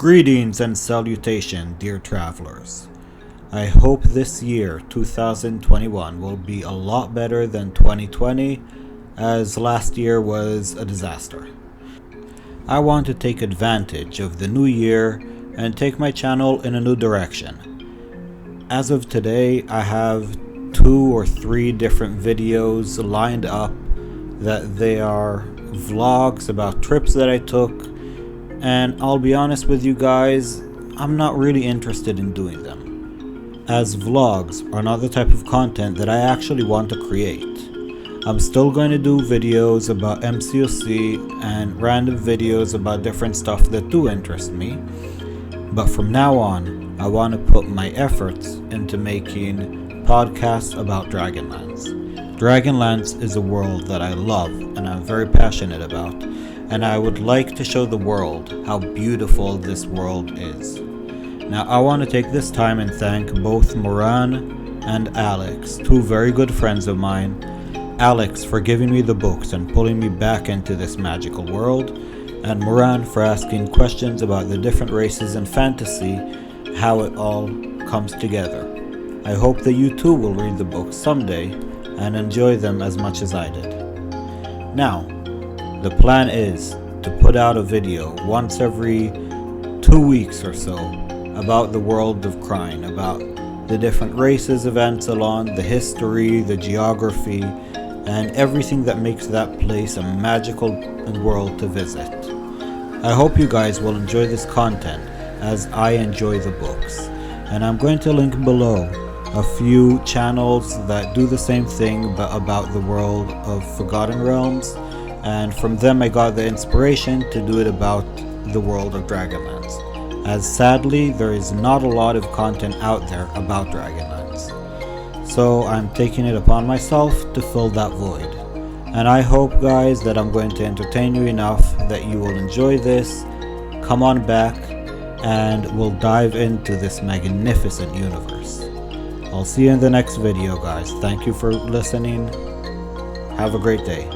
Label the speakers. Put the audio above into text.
Speaker 1: Greetings and salutation, dear travelers. I hope this year, 2021, will be a lot better than 2020, as last year was a disaster. I want to take advantage of the new year and take my channel in a new direction. As of today, I have 2 or 3 different videos lined up that they are vlogs about trips that I took. And I'll be honest with you guys, I'm not really interested in doing them, as vlogs are not the type of content that I actually want to create. I'm still going to do videos about MCOC and random videos about different stuff that do interest me, but from now on, I want to put my efforts into making podcasts about Dragonlance. Dragonlance is a world that I love and I'm very passionate about, and I would like to show the world how beautiful this world is. Now I want to take this time and thank both Moran and Alex, 2 very good friends of mine. Alex for giving me the books and pulling me back into this magical world, and Moran for asking questions about the different races and fantasy, how it all comes together. I hope that you too will read the books someday and enjoy them as much as I did. Now, the plan is to put out a video once every 2 weeks or so about the world of Crine, about the different races of Ansalon, the history, the geography, and everything that makes that place a magical world to visit. I hope you guys will enjoy this content as I enjoy the books, and I'm going to link below a few channels that do the same thing but about the world of Forgotten Realms, and from them I got the inspiration to do it about the world of Dragonlance, as sadly there is not a lot of content out there about Dragonlance. So I'm taking it upon myself to fill that void, and I hope guys that I'm going to entertain you enough that you will enjoy this. Come on back and we'll dive into this magnificent universe. I'll see you in the next video guys. Thank you for listening. Have a great day.